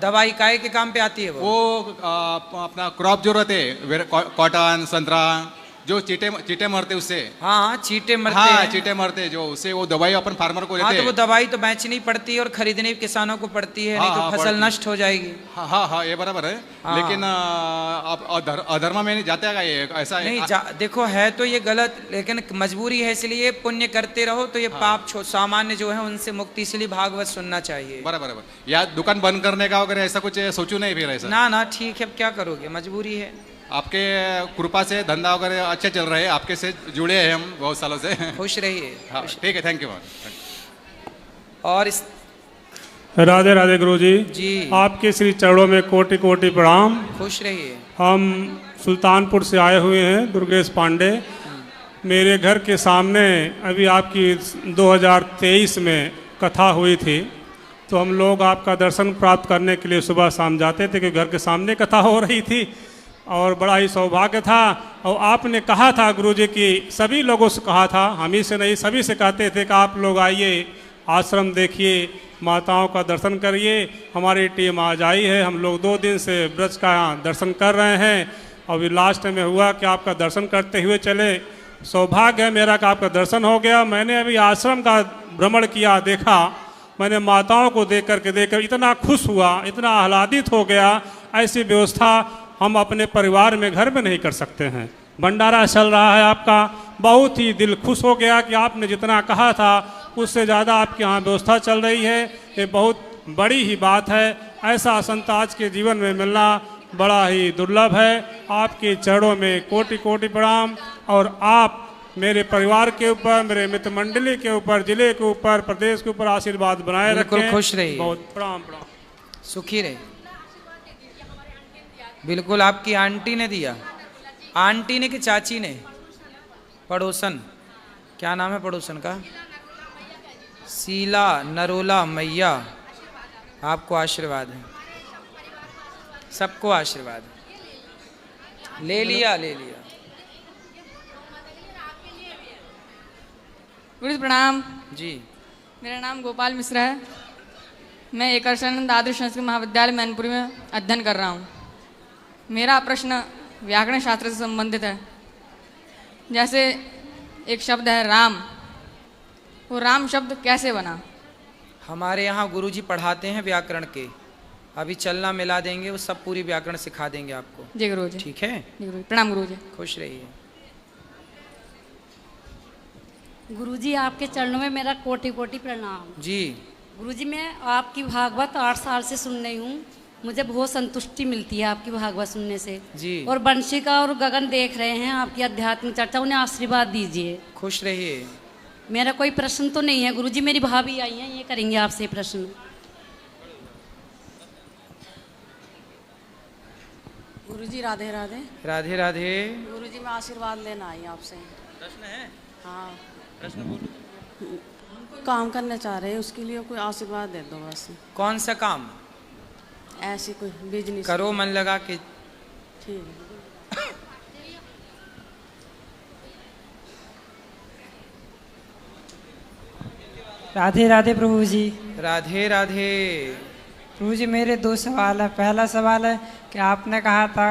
दवाई काय के काम पे आती है वो अपना क्रॉप जो रहते, कॉटन, संतरा, जो चीटे मरते उससे। हाँ, चीटे मरते हाँ, हैं। चीटे मरते जो उससे वो दवाई अपन फार्मर को देते हाँ, तो हैं। वो दवाई तो बेचनी पड़ती है और खरीदनी किसानों को पड़ती है, नहीं तो फसल नष्ट हो जाएगी। हाँ हाँ हाँ, ये बराबर है। हाँ। लेकिन आप अधर्म में नहीं जाते हैं ये ऐसा नहीं देखो, है तो ये गलत, लेकिन मजबूरी है, इसलिए पुण्य करते रहो तो ये पाप सामान्य जो है उनसे मुक्ति, इसलिए भागवत सुनना चाहिए। बराबर। या दुकान बंद करने का वगैरह ऐसा कुछ सोचू नहीं फिर ऐसा? ना ठीक है, अब क्या करोगे, मजबूरी है। आपके कृपा से धंधा वगैरह अच्छे चल रहे हैं, आपके से जुड़े हैं हम बहुत सालों से। खुश रहिए। हाँ ठीक है, थैंक यू। और इस राधे राधे गुरुजी। जी आपके श्री चरणों में कोटि कोटि प्रणाम। खुश रहिए। हम सुल्तानपुर से आए हुए हैं, दुर्गेश पांडे। मेरे घर के सामने अभी आपकी 2023 में कथा हुई थी, तो हम लोग आपका दर्शन प्राप्त करने के लिए सुबह शाम जाते थे, क्योंकि घर के सामने कथा हो रही थी और बड़ा ही सौभाग्य था। और आपने कहा था गुरुजी की, सभी लोगों से कहा था, हम ही से नहीं सभी से कहते थे कि आप लोग आइए, आश्रम देखिए, माताओं का दर्शन करिए। हमारी टीम आज आई है, हम लोग 2 दिन से ब्रज का दर्शन कर रहे हैं। और अभी लास्ट में हुआ कि आपका दर्शन करते हुए चले। सौभाग्य है मेरा कि आपका दर्शन हो गया। मैंने अभी आश्रम का भ्रमण किया, देखा, मैंने माताओं को देख कर इतना खुश हुआ, इतना आह्लादित हो गया। ऐसी व्यवस्था हम अपने परिवार में घर में नहीं कर सकते हैं। भंडारा चल रहा है आपका, बहुत ही दिल खुश हो गया कि आपने जितना कहा था उससे ज़्यादा आपके यहाँ व्यवस्था चल रही है। ये बहुत बड़ी ही बात है। ऐसा संत आज के जीवन में मिलना बड़ा ही दुर्लभ है। आपके चरणों में कोटि कोटि प्रणाम। और आप मेरे परिवार के ऊपर, मेरे मित्र मंडली के ऊपर, जिले के ऊपर, प्रदेश के ऊपर आशीर्वाद बनाए रखें। खुश रहिए। बहुत प्रणाम। सुखी रहे। बिल्कुल, आपकी आंटी ने दिया। आंटी ने कि चाची ने? पड़ोसन, क्या नाम है पड़ोसन का? शीला नरोला मैया, आपको आशीर्वाद है, सबको आशीर्वाद है। ले लिया। गुरु प्रणाम जी। मेरा नाम गोपाल मिश्रा है। मैं एकर्षानंद आदर्श संस्कृत महाविद्यालय मैनपुरी में अध्ययन कर रहा हूँ। मेरा प्रश्न व्याकरण शास्त्र से संबंधित है। जैसे एक शब्द है राम, वो राम शब्द कैसे बना? हमारे यहाँ गुरुजी पढ़ाते हैं व्याकरण के, अभी चलना मिला देंगे, वो सब पूरी व्याकरण सिखा देंगे आपको। जी गुरुजी। ठीक है, जी गुरुजी। प्रणाम गुरुजी। खुश रहिए। गुरुजी आपके चरणों में मेरा कोटि कोटि प्रणाम। जी। गुरुजी मैं आपकी भागवत 8 साल से सुन रही हूँ। मुझे बहुत संतुष्टि मिलती है आपकी भागवत सुनने से जी। और बंशिका और गगन देख रहे हैं आपकी आध्यात्मिक चर्चा, उन्हें आशीर्वाद दीजिए। खुश रहिए। मेरा कोई प्रश्न तो नहीं है गुरुजी, मेरी भाभी आई हैं, ये करेंगे आपसे प्रश्न। गुरुजी राधे राधे। राधे राधे। गुरुजी मैं आशीर्वाद लेना आई आपसे। प्रश्न है? हाँ, प्रश्न बोलो। काम करना चाह रहे हैं, उसके लिए कोई आशीर्वाद दे दो बस। कौन सा काम? ऐसी कोई बिजनेस करो मन लगा के। ठीक है। राधे राधे प्रभु जी। राधे राधे। प्रभु जी मेरे दो सवाल है। पहला सवाल है कि आपने कहा था,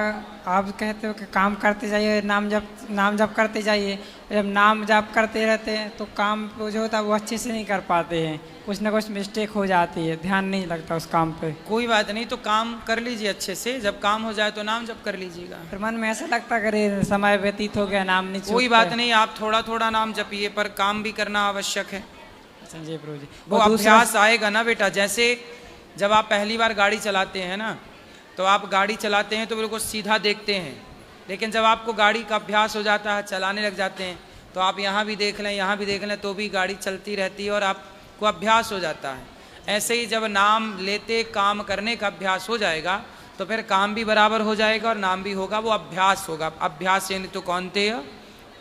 आप कहते हो कि काम करते जाइए, नाम जप करते जाइए। जब नाम जप करते रहते हैं तो काम जो होता है वो अच्छे से नहीं कर पाते हैं, कुछ ना कुछ मिस्टेक हो जाती है, ध्यान नहीं लगता उस काम पे। कोई बात नहीं, तो काम कर लीजिए अच्छे से, जब काम हो जाए तो नाम जप कर लीजिएगा। फिर मन में ऐसा लगता करे समय व्यतीत हो गया, नाम नहीं कोई बात नहीं, आप थोड़ा थोड़ा नाम जपिए, पर काम भी करना आवश्यक है। संजय प्रभु जी वो अभ्यास आएगा ना बेटा। जैसे जब आप पहली बार गाड़ी चलाते हैं ना, तो आप गाड़ी चलाते हैं तो बिल्कुल सीधा देखते हैं, लेकिन जब आपको गाड़ी का अभ्यास हो जाता है, चलाने लग जाते हैं, तो आप यहाँ भी देख लें, यहाँ भी देख लें, तो भी गाड़ी चलती रहती है और आपको अभ्यास हो जाता है। ऐसे ही जब नाम लेते काम करने का अभ्यास हो जाएगा तो फिर काम भी बराबर हो जाएगा और नाम भी होगा। वो अभ्यास होगा। अभ्यास यानी तो कौनते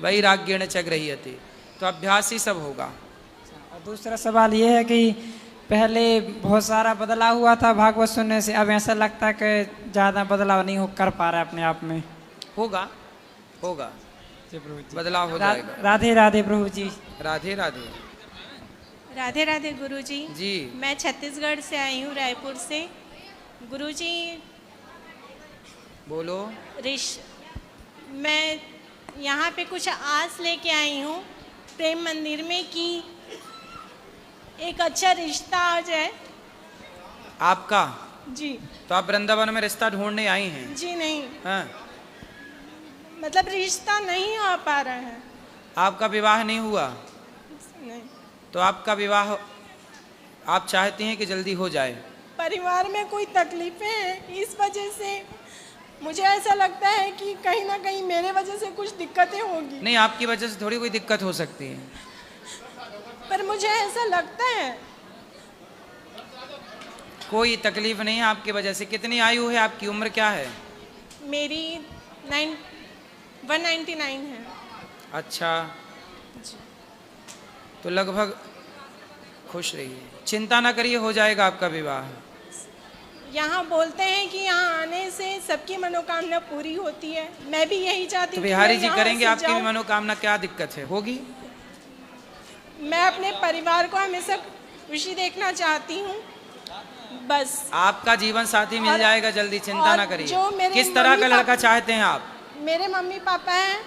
वैराग्येण च गृह्यते, तो अभ्यास ही सब होगा। और दूसरा सवाल ये है कि पहले बहुत सारा बदलाव हुआ था भागवत सुनने से, अब ऐसा लगता है कि ज़्यादा बदलाव नहीं कर पा रहा है अपने आप में। होगा होगा, बदलाव हो जाएगा। राधे राधे प्रभु जी। राधे राधे। राधे राधे गुरु जी। जी मैं छत्तीसगढ़ से आई हूँ, रायपुर से। गुरु जी बोलो। मैं यहाँ पे कुछ आस लेके आई हूँ प्रेम मंदिर में कि एक अच्छा रिश्ता आ जाए। आपका? जी। तो आप वृंदावन में रिश्ता ढूंढने आई हैं? जी नहीं, हाँ। मतलब रिश्ता नहीं आ पा रहा है। आपका विवाह नहीं हुआ? नहीं। तो आपका विवाह आप चाहती हैं कि जल्दी हो जाए? परिवार में कोई तकलीफें हैं, इस वजह से मुझे ऐसा लगता है कि कहीं ना कहीं मेरे वजह से कुछ दिक्कतें होगी। नहीं, आपकी वजह से थोड़ी कोई दिक्कत हो सकती है, पर मुझे ऐसा लगता है। कोई तकलीफ नहीं है आपकी वजह से। कितनी आयु है आपकी? उम्र क्या है? मेरी 199 है। अच्छा, तो लगभग खुश रहिए, चिंता ना करिए, हो जाएगा आपका विवाह। यहाँ बोलते हैं कि यहाँ आने से सबकी मनोकामना पूरी होती है, मैं भी यही चाहती तो हूँ। बिहारी जी करेंगे आपकी भी मनोकामना, क्या दिक्कत है, होगी। मैं अपने परिवार को हमेशा खुशी देखना चाहती हूँ, बस। आपका जीवन साथी मिल जाएगा जल्दी, चिंता ना करिए। किस तरह का लड़का चाहते हैं आप? मेरे मम्मी पापा हैं,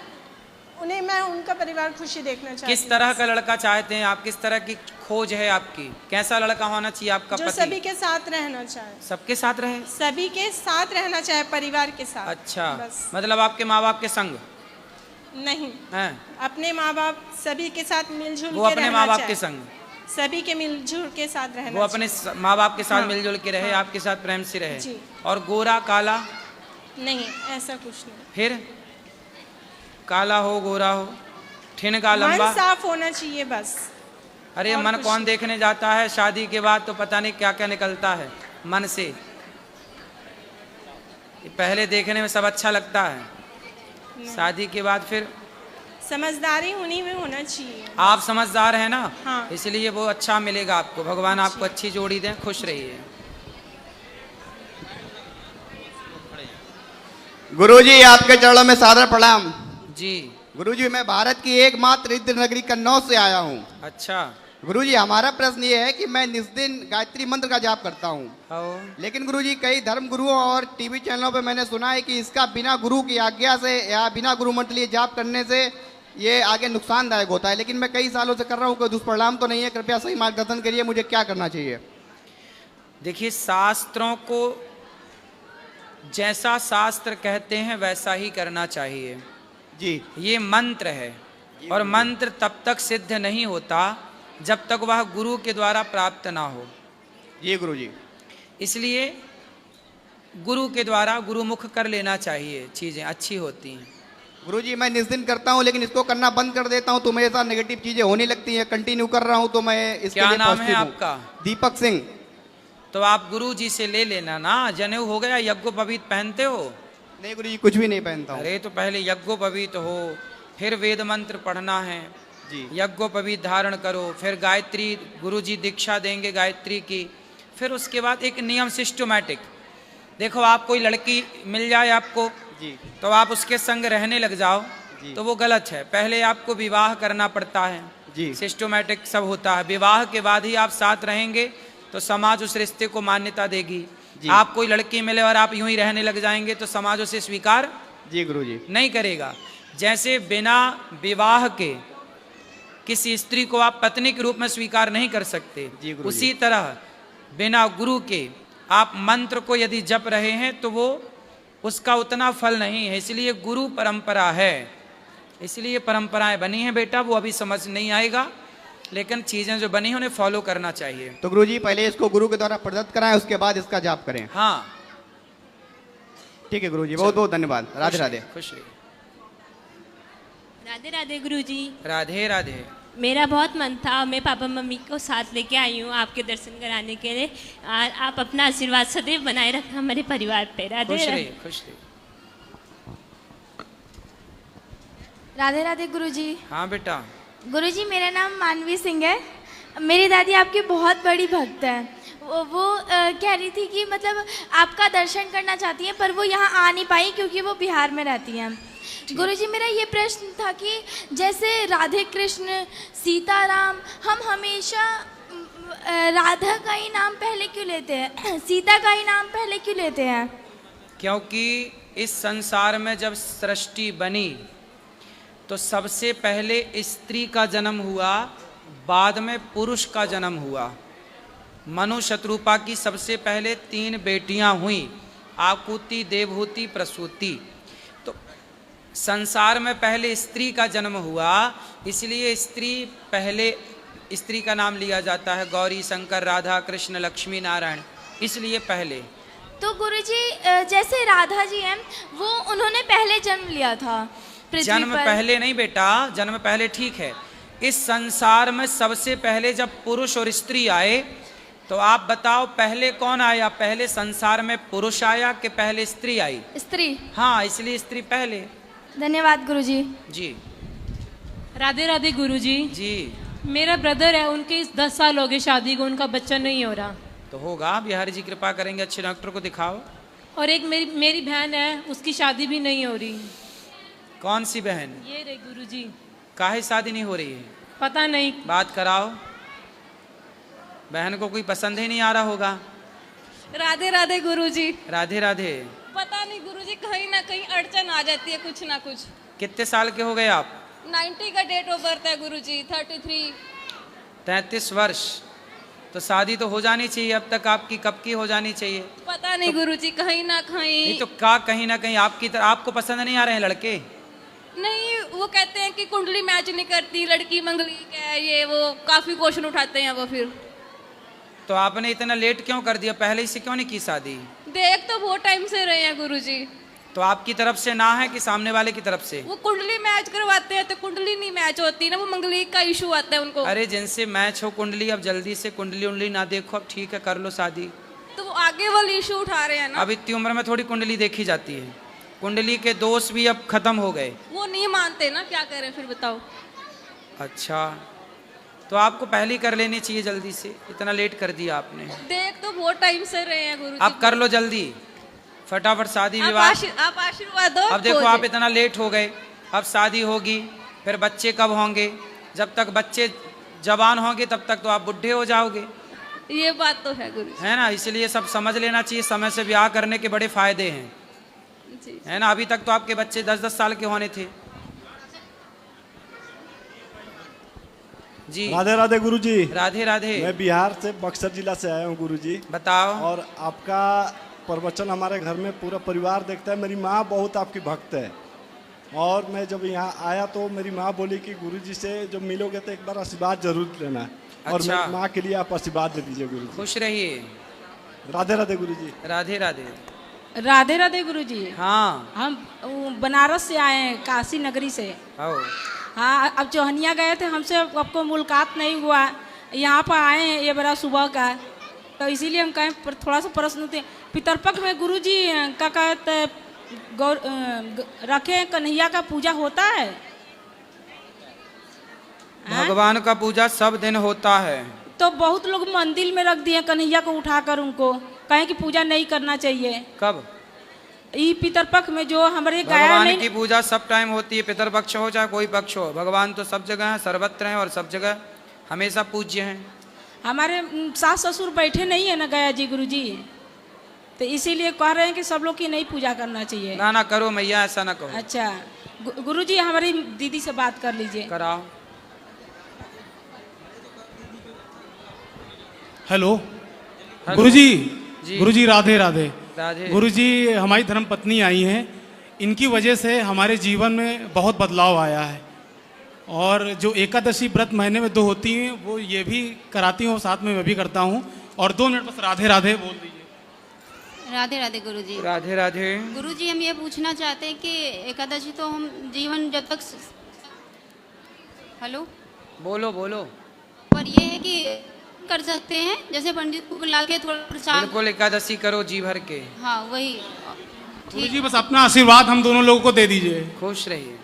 उन्हें मैं उनका परिवार खुशी देखना चाहती हूँ। किस तरह का लड़का चाहते हैं आप? किस तरह की खोज है आपकी? कैसा लड़का होना चाहिए आपका जो पति? सभी के साथ रहना चाहे। सबके साथ रहे? सभी के साथ रहना चाहे, परिवार के साथ। अच्छा, बस। मतलब आपके माँ बाप के संग? नहीं, हैं? अपने माँ बाप सभी के साथ मिलजुल वो के अपने रहना माँ बाप चाहे। के संग? सभी के मिलजुल के साथ रहना। वो अपने माँ बाप के साथ हाँ। मिलजुल के रहे, हाँ। आपके साथ प्रेम से रहे। जी। और गोरा काला? नहीं, ऐसा कुछ नहीं। फिर काला हो, गोरा हो, ठिनका लंबा? मन साफ होना चाहिए बस। अरे मन कौन देखने जाता है? शादी के बाद तो पता नहीं क्या क्या निकलता है मन से। पहले देखने में सब अच्छा लगता है, शादी के बाद फिर समझदारी उन्हीं में होना चाहिए। आप समझदार हैं ना? हाँ। इसलिए वो अच्छा मिलेगा आपको। भगवान आपको अच्छी जोड़ी दें, खुश रहिए। गुरुजी आपके चरणों में सादर प्रणाम। जी गुरुजी, मैं भारत की एकमात्र रिद्ध नगरी कन्नौज से आया हूँ। अच्छा गुरुजी, हमारा प्रश्न ये है कि मैं निस दिन गायत्री मंत्र का जाप करता हूँ, लेकिन गुरुजी कई धर्म गुरुओं और टीवी चैनलों पे मैंने सुना है कि इसका बिना गुरु की आज्ञा से या बिना गुरु मंत्र लिए जाप करने से ये आगे नुकसानदायक होता है, लेकिन मैं कई सालों से कर रहा हूँ, कोई दुष्परिणाम तो नहीं है। कृपया सही मार्गदर्शन करिए, मुझे क्या करना चाहिए। देखिए, शास्त्रों को जैसा शास्त्र कहते हैं वैसा ही करना चाहिए जी। ये मंत्र है, और मंत्र तब तक सिद्ध नहीं होता जब तक वह गुरु के द्वारा प्राप्त ना हो। जी गुरुजी। इसलिए गुरु के द्वारा गुरुमुख कर लेना चाहिए, चीज़ें अच्छी होती हैं। गुरुजी मैं निस्दिन करता हूँ लेकिन इसको करना बंद कर देता हूँ तो मेरे साथ नेगेटिव चीजें होने लगती हैं। कंटिन्यू कर रहा हूँ तो मैं इसके क्या लिए नाम है पॉजिटिव हूँ। आपका? दीपक सिंह। तो आप गुरु जी से ले लेना ना। जनेऊ हो गया, यज्ञोपवीत पहनते हो? नहीं गुरुजी कुछ भी नहीं पहनता हूँ। अरे तो पहले यज्ञोपवीत हो, फिर वेद मंत्र पढ़ना है जी। यज्ञोपवीत धारण करो, फिर गायत्री गुरु जी दीक्षा देंगे गायत्री की, फिर उसके बाद एक नियम सिस्टमैटिक। देखो आप कोई लड़की मिल जाए आपको जी, तो आप उसके संग रहने लग जाओ तो वो गलत है। पहले आपको विवाह करना पड़ता है जी, सिस्टमैटिक सब होता है। विवाह के बाद ही आप साथ रहेंगे तो समाज उस रिश्ते को मान्यता देगी। आप कोई लड़की मिले और आप यूं ही रहने लग जाएंगे तो समाज उसे स्वीकार जी गुरुजी नहीं करेगा। जैसे बिना विवाह के किसी स्त्री को आप पत्नी के रूप में स्वीकार नहीं कर सकते, उसी तरह बिना गुरु के आप मंत्र को यदि जप रहे हैं तो वो उसका उतना फल नहीं है। इसलिए गुरु परंपरा है, इसलिए परंपराएं बनी हैं बेटा। वो अभी समझ नहीं आएगा, लेकिन चीजें जो बनी हैं उन्हें फॉलो करना चाहिए। तो गुरुजी पहले इसको गुरु के द्वारा प्रदत्त कराएं, उसके बाद इसका जाप करें। हाँ ठीक है गुरुजी, बहुत बहुत धन्यवाद। राधे राधे। खुश रहिए। राधे राधे गुरुजी। राधे राधे। मेरा बहुत मन था, मैं पापा मम्मी को साथ लेके आई हूँ आपके दर्शन कराने के लिए। आप अपना आशीर्वाद सदैव बनाए रखना हमारे परिवार पे। राधे खुश राधे। रहिए, खुश रहिए। राधे राधे गुरुजी। हाँ बेटा। गुरुजी मेरा नाम मानवी सिंह है। मेरी दादी आपकी बहुत बड़ी भक्त है। वो कह रही थी कि मतलब आपका दर्शन करना चाहती हैं पर वो यहाँ आ नहीं पाई क्योंकि वो बिहार में रहती हैं। गुरुजी मेरा ये प्रश्न था कि जैसे राधे कृष्ण सीताराम, हम हमेशा राधा का ही नाम पहले क्यों लेते हैं, सीता का ही नाम पहले क्यों लेते हैं? क्योंकि इस संसार में जब सृष्टि बनी तो सबसे पहले स्त्री का जन्म हुआ, बाद में पुरुष का जन्म हुआ। मनु शत्रुपा की सबसे पहले 3 बेटियां हुई, आकुति, देवहूति, प्रसूति। तो संसार में पहले स्त्री का जन्म हुआ, इसलिए स्त्री पहले, स्त्री का नाम लिया जाता है। गौरी, शंकर, राधा, कृष्ण, लक्ष्मी, नारायण, इसलिए पहले। तो गुरुजी जैसे राधा जी हैं वो उन्होंने पहले जन्म लिया था जन्म पहले नहीं बेटा, जन्म पहले ठीक है। इस संसार में सबसे पहले जब पुरुष और स्त्री आए तो आप बताओ पहले कौन आया? पहले संसार में पुरुष आया कि पहले स्त्री आई? स्त्री। हाँ, इसलिए स्त्री पहले। धन्यवाद गुरुजी। जी। राधे राधे गुरुजी। जी। मेरा ब्रदर है, उनके 10 साल हो गए शादी को, उनका बच्चा नहीं हो रहा। तो होगा, बिहारी जी कृपा करेंगे, अच्छे डॉक्टर को दिखाओ। और एक मेरी बहन है, उसकी शादी भी नहीं हो रही। कौन सी बहन? ये रही गुरुजी। काहे शादी नहीं हो रही है? पता नहीं। बात कराओ। बहन को कोई पसंद ही नहीं आ रहा होगा। राधे राधे गुरुजी। राधे राधे। पता नहीं गुरुजी, कहीं ना कहीं अड़चन आ जाती है, कुछ ना कुछ। कितने साल के हो गए आप? 90 का डेट ऑफ बर्थ है गुरुजी। 33। 33 वर्ष। तो शादी तो हो जानी चाहिए, अब तक आपकी कब की हो जानी चाहिए? पता नहीं गुरुजी, कहीं ना कहीं। नहीं तो क्या कहीं ना कहीं आपकी तरह आपको पसंद नहीं आ रहे हैं लड़के? नहीं, वो कहते हैं कि कुंडली मैच नहीं करती, लड़की मंगलिक है, ये वो काफी क्वेश्चन उठाते हैं वो। फिर तो आपने इतना लेट क्यों कर दिया? पहले से क्यों नहीं की शादी? देख तो बहुत टाइम से रहे हैं गुरुजी। तो आपकी तरफ से ना है कि सामने वाले की तरफ से? वो कुंडली मैच करवाते हैं तो कुंडली नहीं मैच होती ना, वो मंगलिक का इशू आता है उनको। अरे जिनसे मैच हो कुंडली, अब जल्दी से कुंडली उंडली ना देखो, अब ठीक है कर लो शादी। तो वो आगे वाले इशू उठा रहे हैं ना। अब इतनी उम्र में थोड़ी कुंडली देखी जाती है। कुंडली के दोष भी अब खत्म हो गए। वो नहीं मानते ना, क्या करें फिर बताओ। अच्छा, तो आपको पहले कर लेनी चाहिए जल्दी से, इतना लेट कर दिया आपने। देख तो बहुत टाइम से रहे हैं गुरुजी। अब कर लो जल्दी, फटाफट शादी विवाह। आप आशीर्वाद दो। अब देखो आप इतना लेट हो गए, अब शादी होगी, फिर बच्चे कब होंगे? जब तक बच्चे जवान होंगे तब तक तो आप बुढ़े हो जाओगे। ये बात तो है गुरु, है ना? इसलिए सब समझ लेना चाहिए, समय से ब्याह करने के बड़े फायदे हैं, है ना? अभी तक तो आपके बच्चे 10-10 साल के होने थे। जी। राधे राधे गुरुजी। राधे राधे। मैं बिहार से बक्सर जिला से आया हूँ गुरुजी। बताओ। और आपका प्रवचन हमारे घर में पूरा परिवार देखता है। मेरी माँ बहुत आपकी भक्त है, और मैं जब यहाँ आया तो मेरी माँ बोली कि गुरुजी से जब मिलोगे तो एक बार आशीर्वाद जरूर लेना। और अच्छा। मेरी माँ के लिए आप आशीर्वाद दे दीजिए गुरुजी। खुश रहिए। राधे राधे गुरुजी। राधे राधे। राधे राधे गुरुजी। हाँ। हम बनारस से आए हैं, काशी नगरी से। आओ। हाँ, अब चौहनिया गए थे, हमसे आपको मुलाकात नहीं हुआ, यहाँ पर आए हैं ये बड़ा सुबह का, तो इसीलिए हम कहें पर थोड़ा सा प्रश्न थे। पितरपक्ष में गुरुजी का कहते रखे कन्हैया का पूजा होता है? भगवान का पूजा सब दिन होता है। तो बहुत लोग मंदिर में रख दिए कन्हैया को उठाकर, उनको कहें कि पूजा नहीं करना चाहिए। कब? ई पितरपक्ष में जो हमारे गाया भगवान नहीं की पूजा सब टाइम होती है, पितरपक्ष हो चाहे कोई पक्ष हो, भगवान तो सब जगह है, सर्वत्र हैं और सब जगह हमेशा पूज्य हैं। हमारे सास ससुर बैठे नहीं है ना गया जी गुरुजी, तो इसीलिए कह रहे हैं कि सब लोग की नहीं पूजा करना चाहिए। ना ना करो मैया, ऐसा ना कहो। अच्छा गुरुजी हमारी दीदी से बात कर लीजिए। कराओ। हेलो गुरुजी। जी। गुरुजी राधे राधे। राधे। गुरुजी हमारी धर्म पत्नी आई हैं, इनकी वजह से हमारे जीवन में बहुत बदलाव आया है, और जो एकादशी व्रत महीने में 2 होती हैं वो ये भी कराती हूँ, साथ में मैं भी करता हूँ। और 2 मिनट बस राधे राधे बोल दीजिए। राधे राधे गुरुजी। राधे राधे। गुरुजी हम ये पूछना चाहते हैं कि एकादशी तो हम जीवन जब तक हेलो बोलो बोलो। पर ये है कि कर सकते हैं, जैसे पंडित को बुला के थोड़ा प्रसाद। बिल्कुल एकादशी करो जी भर के। हाँ वही। गुरुजी बस अपना आशीर्वाद हम दोनों लोगों को दे दीजिए। खुश रहिए।